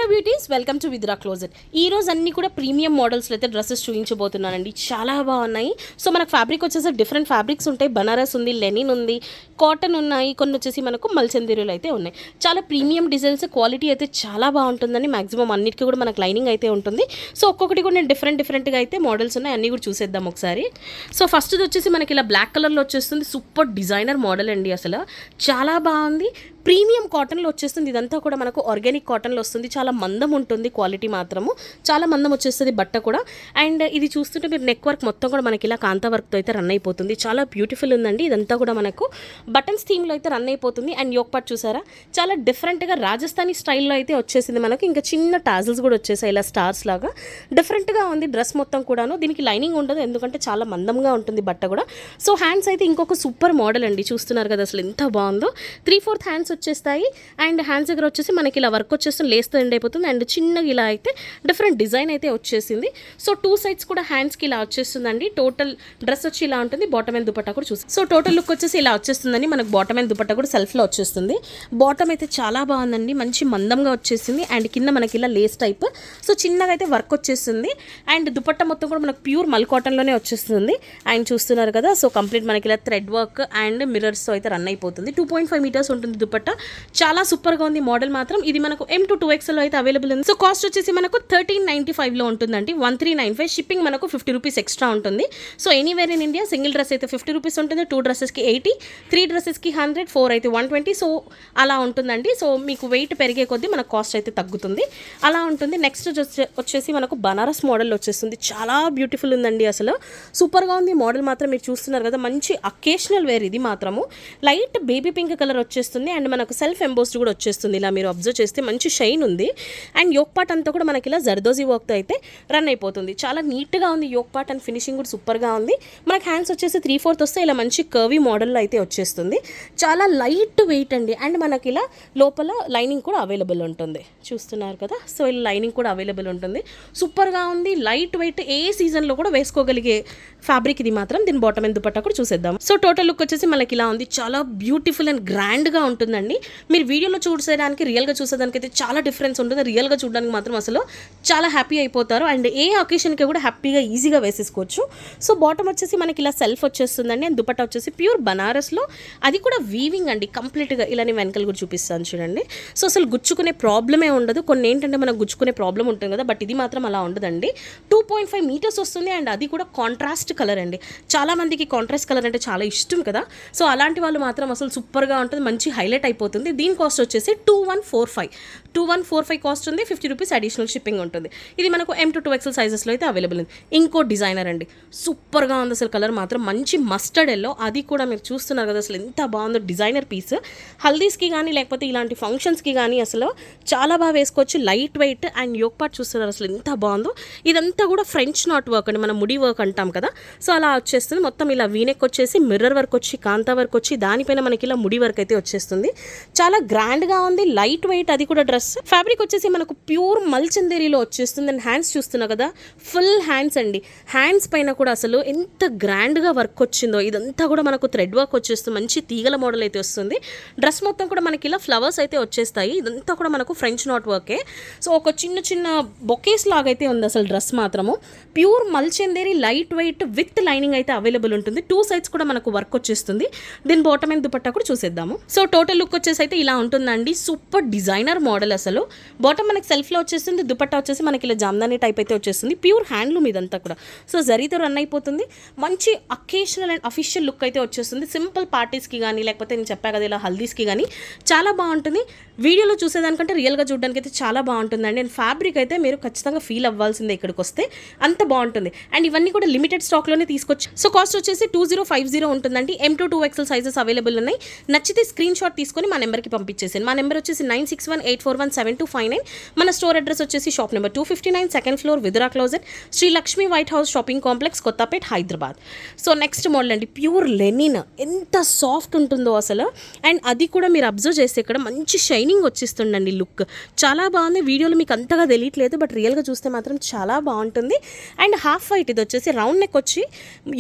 Hello beauties, welcome to Vidra Closet. ఈ రోజు అన్ని కూడా ప్రీమియం మోడల్స్లో అయితే డ్రెస్సెస్ చూపించబోతున్నానండి. చాలా బాగున్నాయి. సో మనకు ఫ్యాబ్రిక్ వచ్చేసి డిఫరెంట్ ఫ్యాబ్రిక్స్ ఉంటాయి. బనారస్ ఉంది, లెనిన్ ఉంది, కాటన్ ఉన్నాయి, కొన్ని వచ్చేసి మనకు మల్చందీరులు అయితే ఉన్నాయి. చాలా ప్రీమియం డిజైన్స్, క్వాలిటీ అయితే చాలా బాగుంటుందని మ్యాక్సిమం అన్నిటికీ కూడా మనకు లైనింగ్ అయితే ఉంటుంది. సో ఒక్కొక్కటి కూడా నేను డిఫరెంట్గా అయితే మోడల్స్ ఉన్నాయి, అన్నీ కూడా చూసేద్దాం ఒకసారి. సో ఫస్ట్ది వచ్చేసి మనకి ఇలా బ్లాక్ కలర్లో వచ్చేస్తుంది. సూపర్ డిజైనర్ మోడల్ అండి, అసలు చాలా బాగుంది. ప్రీమియం కాటన్లో వచ్చేస్తుంది. ఇదంతా కూడా మనకు ఆర్గానిక్ కాటన్లో వస్తుంది. చాలా మందం ఉంటుంది, క్వాలిటీ మాత్రము చాలా మందం వచ్చేస్తుంది బట్ట కూడా. అండ్ ఇది చూస్తుంటే మీరు నెక్ వర్క్ మొత్తం కూడా మనకి ఇలా కాంతా వర్క్తో అయితే రన్ అయిపోతుంది. చాలా బ్యూటిఫుల్ ఉందండి. ఇదంతా కూడా మనకు బటన్స్ థీమ్లో అయితే రన్ అయిపోతుంది. అండ్ యోక్ పార్ట్ చూసారా, చాలా డిఫరెంట్గా రాజస్థానీ స్టైల్లో అయితే వచ్చేసింది మనకు. ఇంకా చిన్న టాజిల్స్ కూడా వచ్చేసాయి ఇలా స్టార్స్ లాగా. డిఫరెంట్గా ఉంది డ్రెస్ మొత్తం కూడాను. దీనికి లైనింగ్ ఉండదు, ఎందుకంటే చాలా మందంగా ఉంటుంది బట్ట కూడా. సో హ్యాండ్స్ అయితే ఇంకొక సూపర్ మోడల్ అండి, చూస్తున్నారు కదా అసలు ఎంత బాగుందో. 3/4 హ్యాండ్స్ వచ్చేస్తాయి. అండ్ హ్యాండ్స్ దగ్గర వచ్చేసి మనకి ఇలా వర్క్ వచ్చేస్తుంది, లేస్తో ఎండ్ అయిపోతుంది. అండ్ చిన్నగా ఇలా అయితే డిఫరెంట్ డిజైన్ అయితే వచ్చేసింది. సో 2 సైడ్స్ కూడా హ్యాండ్స్కి ఇలా వచ్చేస్తుందండి. టోటల్ డ్రెస్ వచ్చి ఇలా ఉంటుంది. బాటమ్ అండ్ దుపట్టా కూడా చూసి, సో టోటల్ లుక్ వచ్చేసి ఇలా వచ్చేస్తుందండి. మనకు బాటమ్ అండ్ దుపట్టా కూడా సెల్ఫ్లో వచ్చేస్తుంది. బాటమ్ అయితే చాలా బాగుందండి, మంచి మందంగా వచ్చేసింది. అండ్ కింద మనకి ఇలా లేస్ టైప్, సో చిన్నగా అయితే వర్క్ వచ్చేస్తుంది. అండ్ దుపట్టా మొత్తం కూడా మనకు ప్యూర్ మల్ కాటన్లోనే వచ్చేస్తుంది. అండ్ చూస్తున్నారు కదా, సో కంప్లీట్ మనకి ఇలా థ్రెడ్ వర్క్ అండ్ మిర్రర్స్తో అయితే రన్ అయిపోతుంది. 2.5 మీటర్స్ ఉంటుంది దుపట్టా. చాలా సూపర్గా ఉంది మోడల్ మాత్రం. ఇది మనకు M to 2XL అయితే అవైలబుల్ ఉంది. సో కాస్ట్ వచ్చేసి మనకు 1395లో ఉంటుందండి. 1395. షిప్పింగ్ మనకు 50 రూపీస్ ఎక్స్ట్రా ఉంటుంది. So anywhere in India single dress అయితే 50 రూపీస్ ఉంటుంది. 2 డ్రెస్సెస్కి 80, 3 డ్రెస్సెస్కి 100, 4 అయితే 120. సో అలా ఉంటుందండి. సో మీకు వెయిట్ పెరిగే కొద్దీ మనకు కాస్ట్ అయితే తగ్గుతుంది, అలా ఉంటుంది. నెక్స్ట్ వచ్చేసి మనకు బనారస్ మోడల్ వచ్చేస్తుంది. చాలా బ్యూటిఫుల్ ఉందండి, అసలు సూపర్గా ఉంది మోడల్ మాత్రం. మీరు చూస్తున్నారు కదా, మంచి అకేషనల్ వేర్. ఇది మాత్రము లైట్ బేబీ పింక్ కలర్ వచ్చేస్తుంది. అండ్ మనకు సెల్ఫ్ ఎంబోస్డ్ కూడా వచ్చేస్తుంది. ఇలా మీరు అబ్జర్వ్ చేస్తే మంచి షైన్ ఉంది. అండ్ యోక్ పార్ట్ అంతా కూడా మనకి ఇలా జర్దోజీ వర్క్తో అయితే రన్ అయిపోతుంది. చాలా నీట్గా ఉంది యోక్ పార్ట్. అండ్ ఫినిషింగ్ కూడా సూపర్గా ఉంది. మనకు హ్యాండ్స్ వచ్చేసి 3/4 వస్తే ఇలా మంచి కర్వీ మోడల్లో అయితే వచ్చేస్తుంది. చాలా లైట్ వెయిట్ అండి. అండ్ మనకి ఇలా లోపల లైనింగ్ కూడా అవైలబుల్ ఉంటుంది, చూస్తున్నారు కదా. సో ఇలా లైనింగ్ కూడా అవైలబుల్ ఉంటుంది. సూపర్గా ఉంది, లైట్ వెయిట్. ఏ సీజన్లో కూడా వేసుకోగలిగే ఫ్యాబ్రిక్ ఇది మాత్రం. దీని బాటమ్ అండ్ దుపట్టా కూడా చూసేద్దాం. సో టోటల్ లుక్ వచ్చేసి మనకి ఇలా ఉంది. చాలా బ్యూటిఫుల్ అండ్ గ్రాండ్గా ఉంటుందండి. మీరు వీడియోలో చూసేదానికి రియల్గా చూసేదానికి అయితే చాలా డిఫరెన్స్ ఉంటుంది. రియల్గా చూడడానికి మాత్రం అసలు చాలా హ్యాపీ అయిపోతారు. అండ్ ఏ అకేషన్కి కూడా హ్యాపీగా ఈజీగా వేసేసుకోవచ్చు. సో బాటమ్ వచ్చేసి మనకి ఇలా సెల్ఫ్ వచ్చేస్తుందండి. అండ్ దుపట్టా వచ్చేసి ప్యూర్ బనారస్లో, అది కూడా వీవింగ్ అండి కంప్లీట్గా. ఇలా నేను వెనకలు కూడా చూపిస్తాను చూడండి. సో అసలు గుచ్చుకునే ప్రాబ్లమే ఉండదు. కొన్ని ఏంటంటే మనకు గుచ్చుకునే ప్రాబ్లం ఉంటుంది కదా, బట్ ఇది మాత్రం అలా ఉండదండి. 2.5 మీటర్స్ వస్తుంది. అండ్ అది కూడా కాంట్రాస్ట్ కలర్ అండి. చాలా మందికి కాంట్రాస్ట్ కలర్ అంటే చాలా ఇష్టం కదా. సో అలాంటి వాళ్ళు మాత్రం అసలు సూపర్గా ఉంటుంది, మంచి హైలైట్ అయిపోతుంది. దీని కాస్ట్ వచ్చేసి 2145 కాస్ట్ ఉంది. 50 రూపీస్ అడిషనల్ షిప్పింగ్ ఉంటుంది. ఇది మనకు M to 2XL సైజెస్లో అయితే అవైలబుల్ ఉంది. ఇంకో డిజైనర్ అండి, సూపర్గా ఉంది అసలు. కలర్ మాత్రం మంచి మస్టర్డ్ ఎల్లో. అది కూడా మీరు చూస్తున్నారు కదా అసలు ఎంత బాగుందో. డిజైనర్ పీస్ హల్దీస్కి కానీ లేకపోతే ఇలాంటి ఫంక్షన్స్కి కానీ అసలు చాలా బాగా వేసుకోవచ్చు. Light weight. And yoke part చూస్తున్నారు అసలు ఎంత బాగుందో. ఇదంతా కూడా ఫ్రెంచ్ నాట్ వర్క్ అండి, మనం ముడి వర్క్ అంటాం కదా. సో అలా వచ్చేస్తుంది. మొత్తం ఇలా వీనెక్ వచ్చేసి మిర్రర్ వర్క్ వచ్చి కాంతా వర్క్ వచ్చి దానిపైన మనకి ఇలా ముడి వర్క్ అయితే వచ్చేస్తుంది. చాలా గ్రాండ్గా ఉంది, లైట్ వెయిట్. అది కూడా డ్రెస్ ఫ్యాబ్రిక్ వచ్చేసి మనకు ప్యూర్ మల్చందేరిలో వచ్చేస్తుంది. అండ్ హ్యాండ్స్ చూస్తున్నా కదా, ఫుల్ హ్యాండ్స్ అండి. హ్యాండ్స్ పైన కూడా అసలు ఎంత గ్రాండ్గా వర్క్ వచ్చిందో. ఇదంతా కూడా మనకు థ్రెడ్ వర్క్ వచ్చేస్తుంది, మంచి తీగల మోడల్ అయితే వస్తుంది. డ్రెస్ మొత్తం కూడా మనకి ఇలా ఫ్లవర్స్ అయితే వచ్చేస్తాయి. ఇదంతా కూడా మనకు ఫ్రెంచ్ నాట్ వర్కే. సో ఒక చిన్న చిన్న బొకేస్ లాగా అయితే ఉంది అసలు డ్రెస్ మాత్రము. ప్యూర్ మల్చందేరి, లైట్ వెయిట్ విత్ లైనింగ్ అయితే అవైలబుల్ ఉంటుంది. 2 సైడ్స్ కూడా మనకు వర్క్ వచ్చేస్తుంది. దీని బాటమ్ అండ్ దుపట్టా కూడా చూసేద్దాము. సో టోటల్ లుక్ వచ్చేసి అయితే ఇలా ఉంటుందండి. సూపర్ డిజైనర్ మోడల్ అసలు. బాటమ్ మనకి సెల్ఫ్లో వచ్చేస్తుంది. దుపట్టా వచ్చేసి మనకి ఇలా జామ్దాని టైప్ అయితే వచ్చేస్తుంది. ప్యూర్ హ్యాండ్లూమ్ ఇదంతా కూడా. సో జరీతో రన్ అయిపోతుంది. మంచి అకేషనల్ అండ్ అఫీషియల్ లుక్ అయితే వచ్చేస్తుంది. సింపుల్ పార్టీస్కి కానీ లేకపోతే నేను చెప్పా కదా ఇలా హల్దీస్కి కానీ చాలా బాగుంటుంది. వీడియోలో చూసేదానికంటే రియల్గా చూడడానికి అయితే చాలా బాగుంటుందండి. అండ్ ఫ్యాబ్రిక్ అయితే మీరు ఖచ్చితంగా ఫీల్ అవ్వాల్సిందే ఇక్కడికి వస్తే, అంత బాగుంటుంది. అండ్ ఇవన్నీ కూడా లిమిటెడ్ స్టాక్లోనే తీసుకొచ్చి. సో కాస్ట్ వచ్చేసి 2050 ఉంటుందండి. M to 2XL sizes available ఉన్నాయి. నచ్చితే స్క్రీన్ షాట్ తీసుకొని మా నెంబర్కి పంపించేసాను. మా నెంబర్ వచ్చేసి 9618417259. మన స్టోర్ అడ్రస్ వచ్చేసి shop number 259, second floor, Vidra Closet, Shri Lakshmi White House shopping complex, Kothapet, Hyderabad. So next model అండి, ప్యూర్ లెనిన్. ఎంత సాఫ్ట్ ఉంటుందో అసలు. అండ్ అది కూడా మీరు అబ్జర్వ్ చేస్తే ఇక్కడ మంచి షైనింగ్ వచ్చేస్తుందండి. లుక్ చాలా బాగుంది. వీడియోలో మీకు అంతగా తెలియట్లేదు, బట్ రియల్గా చూస్తే మాత్రం చాలా బాగుంటుంది. And half white. ఇది వచ్చేసి రౌండ్ నెక్ వచ్చి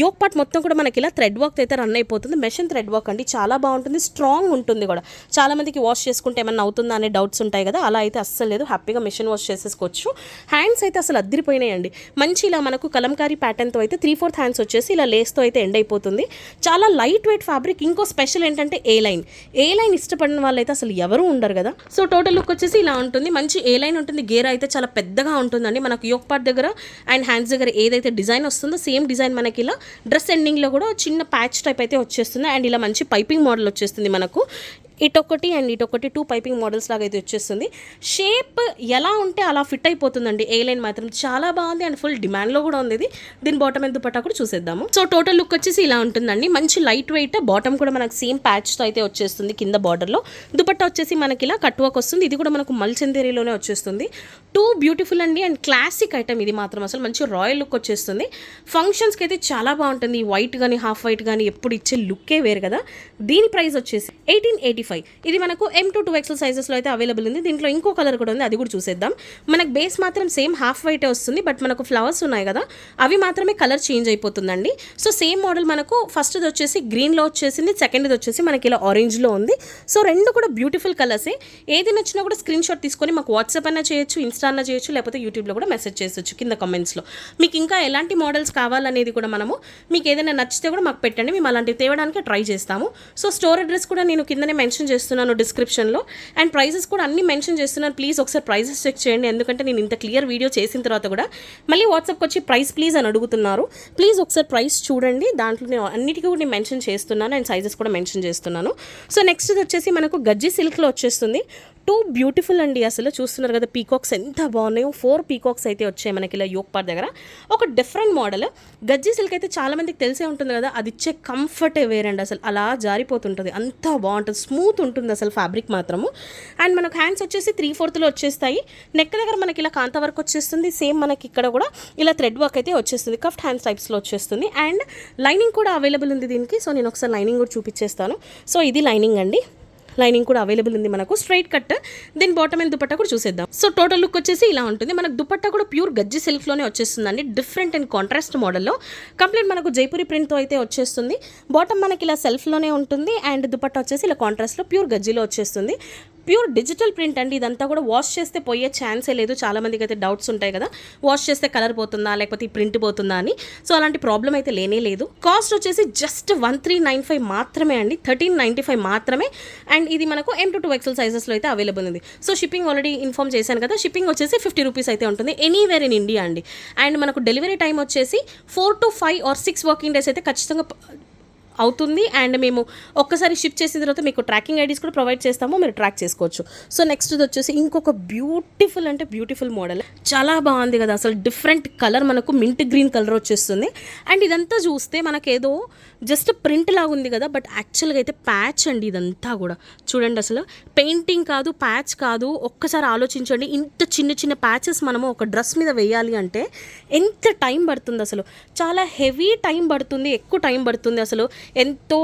యోక్ పార్ట్ మొత్తం కూడా మనకి ఇలా థ్రెడ్ వర్క్ అయితే రన్ అయిపోతుంది. మెషిన్ థ్రెడ్ వర్క్ అండి, చాలా బాగుంటుంది. స్ట్రాంగ్ ఉంటుంది కూడా. చాలామందికి వాష్ చేసుకుంటే ఏమన్నా అవుతుందా అనే డౌట్స్ ఉంటాయి కదా, అలా అయితే అస్సలు లేదు. హ్యాపీగా మిషన్ వాష్ చేసేసుకోవచ్చు. హ్యాండ్స్ అయితే అసలు అద్దరిపోయినాయండి. మంచి ఇలా మనకు కలంకారీ ప్యాటర్న్తో అయితే 3/4 హ్యాండ్స్ వచ్చేసి ఇలా లేస్తో అయితే ఎండ్ అయిపోతుంది. చాలా లైట్ వెయిట్ ఫ్యాబ్రిక్. ఇంకో స్పెషల్ ఏంటంటే ఏ లైన్ ఇష్టపడిన వాళ్ళైతే అసలు ఎవరు ఉండరు కదా. సో టోటల్ లుక్ వచ్చేసి ఇలా ఉంటుంది. మంచి ఏ లైన్ ఉంటుంది. గేర్ అయితే చాలా పెద్దగా ఉంటుందండి. మనకు యోక్ పార్ట్ దగ్గర అండ్ హ్యాండ్స్ దగ్గర ఏదైతే డిజైన్ వస్తుందో సేమ్ డిజైన్ మనకి ఇలా డ్రెస్ ఎండింగ్లో కూడా చిన్న ప్యాచ్ టైప్ అయితే వచ్చేస్తుంది. అండ్ ఇలా మంచి పైపింగ్ మోడల్ వచ్చేస్తుంది మనకు. ఇటొకటి అండ్ ఇటొకటి 2 పైపింగ్ మోడల్స్ లాగా అయితే వచ్చేస్తుంది. షేప్ ఎలా ఉంటే అలా ఫిట్ అయిపోతుందండి. ఏ లైన్ మాత్రం చాలా బాగుంది అండ్ ఫుల్ డిమాండ్లో కూడా ఉంది ఇది. దీని బాటమ్ ఎంత దుపట్టా కూడా చూసేద్దాము. సో టోటల్ లుక్ వచ్చేసి ఇలా ఉంటుందండి. మంచి లైట్ వెయిట్. బాటమ్ కూడా మనకు సేమ్ ప్యాచ్తో అయితే వచ్చేస్తుంది. కింద బార్డర్లో దుపట్టా వచ్చేసి మనకి ఇలా కట్ వర్క్ వస్తుంది. ఇది కూడా మనకు మల్చందేరిలోనే వచ్చేస్తుంది. 2 బ్యూటిఫుల్ అండి అండ్ క్లాసిక్ ఐటమ్ ఇది మాత్రం. అసలు మంచి రాయల్ లుక్ వచ్చేస్తుంది. ఫంక్షన్స్కి అయితే చాలా బాగుంటుంది. వైట్ కానీ హాఫ్ వైట్ కానీ ఎప్పుడు ఇచ్చే లుక్కే వేరు కదా. దీని ప్రైస్ వచ్చేసి 1885. ఇది మనకు M2 2XL సైజెస్లో అయితే అవైలబుల్ ఉంది. దీంట్లో ఇంకో కలర్ కూడా ఉంది, అది కూడా చూసేద్దాం. మనకు బేస్ మాత్రం సేమ్ హాఫ్ వైటే వస్తుంది. బట్ మనకు ఫ్లవర్స్ ఉన్నాయి కదా, అవి మాత్రమే కలర్ చేంజ్ అయిపోతుందండి. సో సేమ్ మోడల్ మనకు ఫస్ట్ది వచ్చేసి గ్రీన్లో వచ్చేసింది, సెకండ్ది వచ్చేసి మనకి ఇలా ఆరెంజ్లో ఉంది. సో రెండు కూడా బ్యూటిఫుల్ కలర్సే. ఏది నచ్చినా కూడా స్క్రీన్ షాట్ తీసుకొని మాకు వాట్సాప్ అన్నా చేయొచ్చు, ఇన్స్టా అన్నా చేయొచ్చు, లేకపోతే యూట్యూబ్లో కూడా మెసేజ్ చేయొచ్చు కింద కామెంట్స్లో. మీకు ఇంకా ఎలాంటి మోడల్స్ కావాలనేది కూడా మీకు ఏదైనా నచ్చితే కూడా మాకు పెట్టండి, మేము అలాంటివి తేవడానికి ట్రై చేస్తాము. సో స్టోర్ అడ్రస్ కూడా నేను కిందనే మెన్షన్ చేస్తున్నాను డిస్క్రిప్షన్లో. అండ్ ప్రైజెస్ కూడా అన్ని మెన్షన్ చేస్తున్నాను. ప్లీజ్ ఒకసారి ప్రైజెస్ చెక్ చేయండి. ఎందుకంటే నేను ఇంత క్లియర్ వీడియో చేసిన తర్వాత కూడా మళ్ళీ వాట్సాప్కి వచ్చి ప్రైస్ ప్లీజ్ అని అడుగుతున్నారు. ప్లీజ్ ఒకసారి ప్రైస్ చూడండి. దాంట్లో నేను అన్నిటికీ కూడా నేను మెన్షన్ చేస్తున్నాను అండ్ సైజెస్ కూడా మెన్షన్ చేస్తున్నాను. సో నెక్స్ట్ వచ్చేసి మనకు గజ్జి సిల్క్లో వచ్చేస్తుంది. 2 బ్యూటిఫుల్ అండి. అసలు చూస్తున్నారు కదా పీకాక్స్ ఎంత బాగున్నాయో. 4 పీకాక్స్ అయితే వచ్చాయి మనకి ఇలా యోక్ పార్ట్ దగ్గర. ఒక డిఫరెంట్ మోడల్. గజ్జి సిల్క్ అయితే చాలా మందికి తెలిసే ఉంటుంది కదా, అది ఇచ్చే కంఫర్టే వేరండి. అసలు అలా జారిపోతుంటుంది, అంత బాగుంటుంది, స్మూత్ ఉంటుంది అసలు ఫ్యాబ్రిక్ మాత్రము. అండ్ మనకు హ్యాండ్స్ వచ్చేసి 3/4లో వచ్చేస్తాయి. నెక్ దగ్గర మనకి ఇలా కాంత వర్క్ వచ్చేస్తుంది. సేమ్ మనకి ఇక్కడ కూడా ఇలా థ్రెడ్ వర్క్ అయితే వచ్చేస్తుంది. కఫ్ట్ హ్యాండ్స్ టైప్స్లో వచ్చేస్తుంది. అండ్ లైనింగ్ కూడా అవైలబుల్ ఉంది దీనికి. సో నేను ఒకసారి లైనింగ్ కూడా చూపించేస్తాను. సో ఇది లైనింగ్ అండి. లైనింగ్ కూడా అవైలబుల్ ఉంది మనకు. Straight cut. దీని బాటమ్ అండ్ దుపట్టా కూడా చూసేద్దాం. సో టోటల్ లుక్ వచ్చేసి ఇలా ఉంటుంది. మనకు దుపట్టా కూడా ప్యూర్ గజ్జి సిల్క్లోనే వచ్చేస్తుందండి. డిఫరెంట్ అండ్ కాంట్రాస్ట్ మోడల్లో కంప్లీట్ మనకు జైపూరి ప్రింట్తో అయితే వచ్చేస్తుంది. బాటమ్ మనకి ఇలా సెల్ఫ్లోనే ఉంటుంది అండ్ దుపట్టా వచ్చేసి ఇలా కాంట్రాస్ట్లో ప్యూర్ గజ్జిలో వచ్చేస్తుంది. ప్యూర్ డిజిటల్ ప్రింట్ అండి. ఇదంతా కూడా వాష్ చేస్తే పోయే ఛాన్సే లేదు. చాలామందికి అయితే డౌట్స్ ఉంటాయి కదా, వాష్ చేస్తే కలర్ పోతుందా లేకపోతే ఈ ప్రింట్ పోతుందా అని. సో అలాంటి ప్రాబ్లం అయితే లేనే లేదు. కాస్ట్ వచ్చేసి జస్ట్ 1395 మాత్రమే అండి. 1395 మాత్రమే. అండ్ ఇది మనకు M2 2XL సైజెస్లో అయితే అవైలబుల్ ఉంది. సో షిప్పింగ్ ఆల్రెడీ ఇన్ఫార్మ్ చేశాను కదా, షిప్పింగ్ వచ్చేసి 50 రూపీస్ అయితే ఉంటుంది ఎనీవేర్ ఇన్ ఇండియా అండి. అండ్ మనకు డెలివరీ టైం వచ్చేసి 4 to 5 or 6 వర్కింగ్ డేస్ అయితే ఖచ్చితంగా అవుతుంది. అండ్ మేము ఒక్కసారి షిప్ చేసిన తర్వాత మీకు ట్రాకింగ్ ఐడీస్ కూడా ప్రొవైడ్ చేస్తాము, మీరు ట్రాక్ చేసుకోవచ్చు. సో నెక్స్ట్ వచ్చేసి ఇంకొక బ్యూటిఫుల్ అంటే బ్యూటిఫుల్ మోడల్. చాలా బాగుంది కదా అసలు. డిఫరెంట్ కలర్ మనకు మింట్ గ్రీన్ కలర్ వచ్చేస్తుంది. అండ్ ఇదంతా చూస్తే మనకేదో జస్ట్ ప్రింట్ లాగా ఉంది కదా, బట్ యాక్చువల్గా అయితే ప్యాచ్ అండి. ఇదంతా కూడా చూడండి, అసలు పెయింటింగ్ కాదు, ప్యాచ్ కాదు. ఒక్కసారి ఆలోచించండి, ఇంత చిన్న చిన్న ప్యాచెస్ మనము ఒక డ్రెస్ మీద వేయాలి అంటే ఎంత టైం పడుతుంది. అసలు చాలా హెవీ టైం పడుతుంది, ఎక్కువ టైం పడుతుంది. అసలు ఎంతో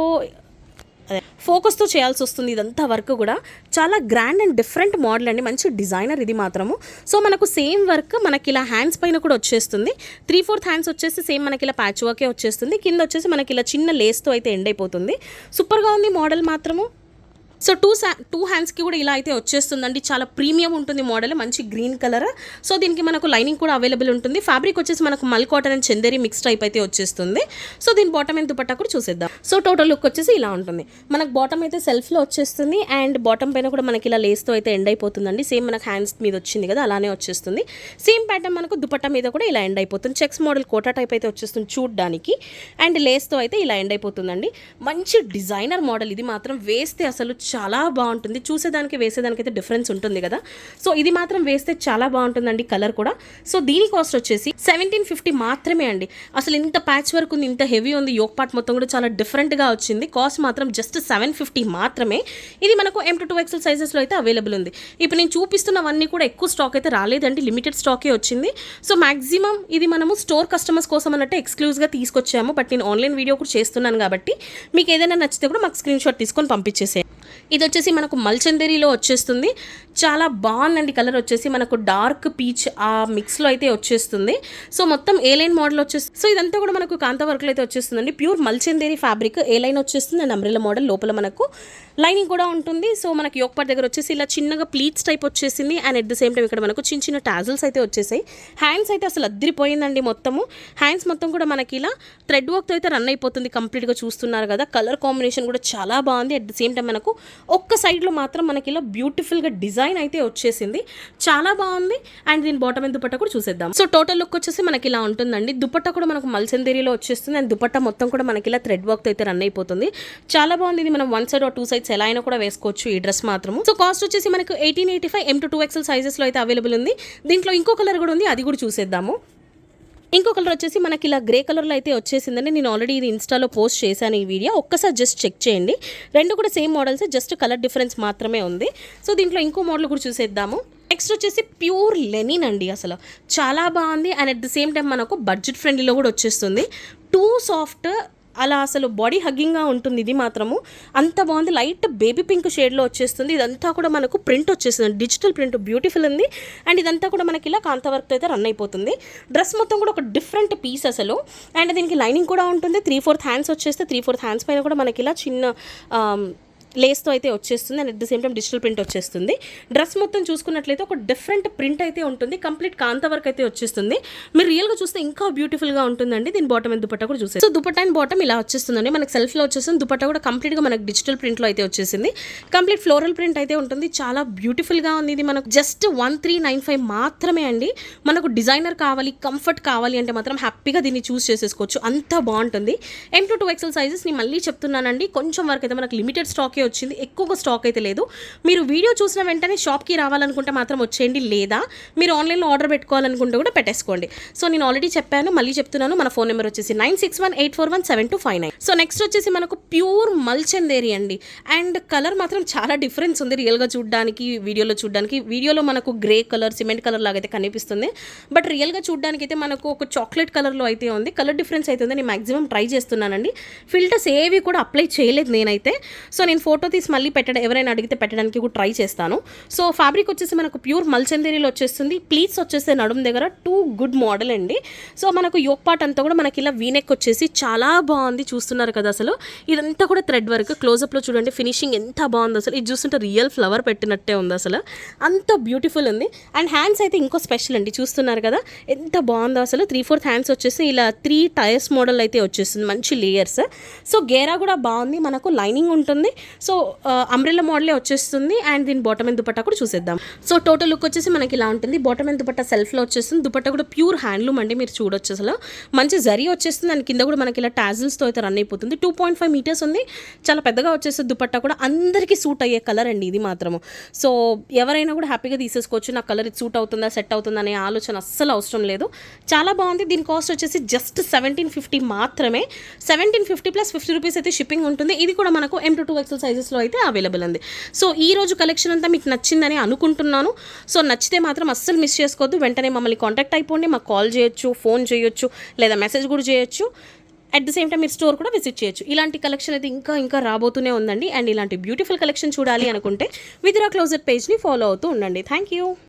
ఫోకస్తో చేయాల్సి వస్తుంది. ఇదంతా వర్క్ కూడా చాలా గ్రాండ్ అండ్ డిఫరెంట్ మోడల్ అండి. మంచి డిజైనర్ ఇది మాత్రము. సో మనకు సేమ్ వర్క్ మనకి ఇలా హ్యాండ్స్ పైన కూడా వచ్చేస్తుంది. 3/4 హ్యాండ్స్ వచ్చేసి సేమ్ మనకి ఇలా ప్యాచ్ వర్కే వచ్చేస్తుంది. కింద వచ్చేసి మనకి ఇలా చిన్న లేస్తో అయితే ఎండ్ అయిపోతుంది. సూపర్గా ఉంది మోడల్ మాత్రము. సో టూ హ్యాండ్స్కి కూడా ఇలా అయితే వచ్చేస్తుందండి. చాలా ప్రీమియం ఉంటుంది మోడల్, మంచి గ్రీన్ కలర్. సో దీనికి మనకు లైనింగ్ కూడా అవైలబుల్ ఉంటుంది. ఫ్యాబ్రిక్ వచ్చేసి మనకు మల్ cotton and Chanderi mix type అయితే వచ్చేస్తుంది. సో దీని బాటమ్ అండ్ దుపట్టా కూడా చూసేద్దాం. సో టోటల్ లుక్ వచ్చేసి ఇలా ఉంటుంది. మనకు బాటమ్ అయితే సెల్ఫ్లో వచ్చేస్తుంది అండ్ బాటమ్ పైన కూడా మనకి ఇలా లేస్తో అయితే ఎండ్ అయిపోతుందండి. సేమ్ మనకు హ్యాండ్స్ మీద వచ్చింది కదా, అలానే వచ్చేస్తుంది. సేమ్ ప్యాటర్న్ మనకు దుపట్టా మీద కూడా ఇలా ఎండ్ అయిపోతుంది. చెక్స్ మోడల్ కోటా టైప్ అయితే వచ్చేస్తుంది చూడడానికి. అండ్ లేస్తో అయితే ఇలా ఎండ్ అయిపోతుందండి. మంచి డిజైనర్ మోడల్ ఇది మాత్రం. వేస్తే అసలు చాలా బాగుంటుంది. చూసేదానికి వేసేదానికి అయితే డిఫరెన్స్ ఉంటుంది కదా. సో ఇది మాత్రం వేస్తే చాలా బాగుంటుందండి కలర్ కూడా. సో దీని కాస్ట్ వచ్చేసి 1750 మాత్రమే అండి. అసలు ఇంత ప్యాచ్ వర్క్ ఉంది, ఇంత హెవీ ఉంది, యోక్ పార్ట్ మొత్తం కూడా చాలా డిఫరెంట్గా వచ్చింది. కాస్ట్ మాత్రం జస్ట్ 750 మాత్రమే. ఇది మనకు M2 2XL సైజెస్లో అయితే అవైలబుల్ ఉంది. ఇప్పుడు నేను చూపిస్తున్నవన్నీ కూడా ఎక్కువ స్టాక్ అయితే రాలేదండి, లిమిటెడ్ స్టాకే వచ్చింది. సో మ్యాక్సిమం ఇది మనము స్టోర్ కస్టమర్స్ కోసం అన్నట్టు ఎక్స్క్లూజివ్గా తీసుకొచ్చాము. బట్ నేను ఆన్లైన్ వీడియో కూడా చేస్తున్నాను కాబట్టి మీకు ఏదైనా నచ్చితే కూడా మాకు స్క్రీన్ షాట్ తీసుకొని పంపించేసే. ఇది వచ్చేసి మనకు మల్చందేరిలో వచ్చేస్తుంది. చాలా బాగుందండి కలర్ వచ్చేసి. మనకు డార్క్ పీచ్ ఆ మిక్స్లో అయితే వచ్చేస్తుంది. సో మొత్తం ఏ లైన్ మోడల్ వచ్చేస్తుంది. సో ఇదంతా కూడా మనకు కాంతా వర్క్లో అయితే వచ్చేస్తుందండి. ప్యూర్ మల్చందేరి ఫ్యాబ్రిక్ ఏ లైన్ వచ్చేస్తుంది అండ్ అంబ్రెల్లా మోడల్. లోపల మనకు లైనింగ్ కూడా ఉంటుంది. సో మనకి యోక్ పార్ట్ దగ్గర వచ్చేసి ఇలా చిన్నగా ప్లీట్స్ టైప్ వచ్చేసింది. And at the same time ఇక్కడ మనకు చిన్న చిన్న టాజల్స్ అయితే వచ్చేసాయి. హ్యాండ్స్ అయితే అసలు అద్దరిపోయిందండి మొత్తము. హ్యాండ్స్ మొత్తం కూడా మనకి ఇలా థ్రెడ్ వర్క్తో అయితే రన్ అయిపోతుంది కంప్లీట్గా. చూస్తున్నారు కదా, కలర్ కాంబినేషన్ కూడా చాలా బాగుంది. అట్ ద సేమ్ టైం మనకు ఒక్క సైడ్లో మాత్రం మనకి ఇలా బ్యూటిఫుల్గా డిజైన్ అయితే వచ్చేసింది, చాలా బాగుంది. అండ్ దీని బాటమ్ అండ్ దుపట్టా కూడా చూసేద్దాం. సో టోటల్ లుక్ వచ్చేసి మనకి ఇలా ఉంటుందండి. దుపట్టా కూడా మనకు మల్చందేరిలో వచ్చేస్తుంది. అండ్ దుపట్టా మొత్తం కూడా మనకి ఇలా థ్రెడ్ వర్క్తో అయితే రన్ అయిపోతుంది, చాలా బాగుంది. ఇది మనం 1 సైడ్ ఆర్ 2 సైడ్స్ ఎలా అయినా కూడా వేసుకోవచ్చు ఈ డ్రెస్ మాత్రము. సో కాస్ట్ వచ్చేసి మనకు 1885 M to 2XL సైజెస్లో అయితే అవైలబుల్ ఉంది. దీంట్లో ఇంకో కలర్ కూడా ఉంది, అది కూడా చూసేద్దాము. ఇంకో కలర్ వచ్చేసి మనకి ఇలా గ్రే కలర్లో అయితే వచ్చేసిందండి. నేను ఆల్రెడీ ఇది ఇన్స్టాలో పోస్ట్ చేశాను ఈ వీడియో, ఒక్కసారి జస్ట్ చెక్ చేయండి. రెండు కూడా same models, just colour difference మాత్రమే ఉంది. సో దీంట్లో ఇంకో మోడల్ కూడా చూసేద్దాము. నెక్స్ట్ వచ్చేసి ప్యూర్ లెనిన్ అండి, అసలు చాలా బాగుంది. And at the same time మనకు బడ్జెట్ ఫ్రెండ్లీలో కూడా వచ్చేస్తుంది. టూ సాఫ్ట్, అలా అసలు బాడీ హగ్గింగ్గా ఉంటుంది. ఇది మాత్రము అంత బాగుంది. లైట్ బేబీ పింక్ షేడ్లో వచ్చేస్తుంది. ఇదంతా కూడా మనకు ప్రింట్ వచ్చేస్తుంది, డిజిటల్ ప్రింట్, బ్యూటిఫుల్ ఉంది. అండ్ ఇదంతా కూడా మనకి ఇలా కాంతా వర్క్తో అయితే రన్ అయిపోతుంది. డ్రెస్ మొత్తం కూడా ఒక డిఫరెంట్ పీస్ అసలు. అండ్ దీనికి లైనింగ్ కూడా ఉంటుంది. 3/4 హ్యాండ్స్ వచ్చేస్తే 3/4 హ్యాండ్స్ పైన కూడా మనకి ఇలా చిన్న లేస్తో అయితే వచ్చేస్తుంది. And at the same time digital print వచ్చేస్తుంది. డ్రెస్ మొత్తం చూసుకున్నట్లయితే ఒక డిఫరెంట్ ప్రింట్ అయితే ఉంటుంది, కంప్లీట్ కాంతా వర్క్ అయితే వచ్చేస్తుంది. మీరు రియల్గా చూస్తే ఇంకా బ్యూటిఫుల్గా ఉంటుందండి. దీని బాటమ్ అండ్ దుపట్టా కూడా చూసేది. సో దుపట్టా అండ్ బాటమ్ ఇలా వచ్చేస్తుందండి, మనకి సెల్ఫ్లో వచ్చేస్తుంది. దుపట్టా కూడా కంప్లీట్గా మనకి డిజిటల్ ప్రింట్లో అయితే వచ్చేసింది. కంప్లీట్ ఫ్లోరల్ ప్రింట్ అయితే ఉంటుంది, చాలా బ్యూటిఫుల్గా ఉంది. ఇది మనకు జస్ట్ 1395 మాత్రమే అండి. మనకు డిజైనర్ కావాలి, కంఫర్ట్ కావాలి అంటే మాత్రం హ్యాపీగా దీన్ని చూస్ చేసేసుకోవచ్చు, అంత బాగుంటుంది. M to 2XL సైజెస్ నేను మళ్ళీ చెప్తున్నానండి, కొంచెం వరకు అయితే మనకు లిమిటెడ్ స్టాక్ వచ్చింది, ఎక్కువగా స్టాక్ అయితే లేదు. మీరు వీడియో చూసిన వెంటనే షాప్కి రావాలనుకుంటే మాత్రం వచ్చేయండి, లేదా మీరు ఆన్లైన్లో ఆర్డర్ పెట్టుకోవాలనుకుంటే కూడా పెట్టేసుకోండి. సో నేను ఆల్రెడీ చెప్పాను, మళ్ళీ చెప్తున్నాను. మన ఫోన్ నెంబర్ వచ్చేసి 9618417259. సో నెక్స్ట్ వచ్చేసి మనకు ప్యూర్ మల్చందేరి అండి. అండ్ కలర్ మాత్రం చాలా డిఫరెన్స్ ఉంది రియల్గా చూడడానికి, వీడియోలో చూడడానికి. వీడియోలో మనకు గ్రే కలర్, సిమెంట్ కలర్ లాగా అయితే కనిపిస్తుంది, బట్ రియల్గా చూడడానికి అయితే మనకు ఒక చాక్లెట్ కలర్లో అయితే ఉంది. కలర్ డిఫరెన్స్ అయితే ఉంది. నేను మాక్సిమం ట్రై చేస్తున్నానండి. ఫిల్టర్స్ ఏవి కూడా అప్లై చేయలేదు నేనైతే. సో నేను ఫోటో తీసి మళ్ళీ ఎవరైనా అడిగితే పెట్టడానికి కూడా ట్రై చేస్తాను. సో ఫ్యాబ్రిక్ వచ్చేసి మనకు ప్యూర్ మల్చందేరిలో వచ్చేస్తుంది. ప్లీట్స్ వచ్చేస్తే నడుము దగ్గర టూ గుడ్ మోడల్ అండి. సో మనకు యోక్ పార్ట్ అంతా కూడా మనకి ఇలా వీనెక్ వచ్చేసి చాలా బాగుంది, చూస్తున్నారు కదా. అసలు ఇదంతా కూడా థ్రెడ్ వర్క్. క్లోజప్లో చూడండి ఫినిషింగ్ ఎంత బాగుంది అసలు. ఇది చూస్తుంటే రియల్ ఫ్లవర్ పెట్టినట్టే ఉంది అసలు, అంత బ్యూటిఫుల్ ఉంది. అండ్ హ్యాండ్స్ అయితే ఇంకో స్పెషల్ అండి, చూస్తున్నారు కదా ఎంత బాగుందో అసలు. 3/4 హ్యాండ్స్ వచ్చేసి ఇలా 3 టైర్స్ మోడల్ అయితే వచ్చేస్తుంది, మంచి లేయర్స్. సో గేరా కూడా బాగుంది, మనకు లైనింగ్ ఉంటుంది. సో అంబ్రెల్లా మోడలే వచ్చేస్తుంది. అండ్ దీని బాటమ్ అండ్ దుపట్టా కూడా చూసేద్దాం. సో టోటల్ లుక్ వచ్చేసి మనకి ఇలా ఉంటుంది. బాటమ్ అండ్ దుపట్టా సెల్ఫ్లో వచ్చేస్తుంది. దుపట్టా కూడా ప్యూర్ హ్యాండ్లూమ్ అండి, మీరు చూడొచ్చు అసలు మంచి జరీ వచ్చేస్తుంది. అండ్ కింద కూడా మనకి ఇలా టాజిల్స్తో అయితే రన్ అయిపోతుంది. 2.5 మీటర్స్ ఉంది, చాలా పెద్దగా వచ్చేస్తుంది. దుపట్టా కూడా అందరికీ సూట్ అయ్యే కలర్ అండి ఇది మాత్రము. సో ఎవరైనా కూడా హ్యాపీగా తీసేసుకోవచ్చు. నా కలర్ ఇది సూట్ అవుతుందా, సెట్ అవుతుందా అనే ఆలోచన అస్సలు అవసరం లేదు, చాలా బాగుంది. దీని కాస్ట్ వచ్చేసి జస్ట్ 1750 మాత్రమే. 1750 ప్లస్ 50 రూపీస్ అయితే షిప్పింగ్ ఉంటుంది. ఇది కూడా మనకు M to 2XL సైజెస్లో అయితే అవైలబుల్ ఉంది. సో ఈ రోజు కలెక్షన్ అంతా మీకు నచ్చిందని అనుకుంటున్నాను. సో నచ్చితే మాత్రం అస్సలు మిస్ చేసుకోవద్దు. వెంటనే మమ్మల్ని కాంటాక్ట్ అయిపోండి, మాకు కాల్ చేయొచ్చు, ఫోన్ చేయొచ్చు, లేదా మెసేజ్ కూడా చేయొచ్చు. అట్ ద సేమ్ టైం మీరు స్టోర్ కూడా విజిట్ చేయొచ్చు. ఇలాంటి కలెక్షన్ అయితే ఇంకా రాబోతూనే ఉందండి. అండ్ ఇలాంటి బ్యూటిఫుల్ కలెక్షన్ చూడాలి అనుకుంటే విద్రా క్లోజెట్ పేజ్ని ఫాలో అవుతూ ఉండండి. Thank you.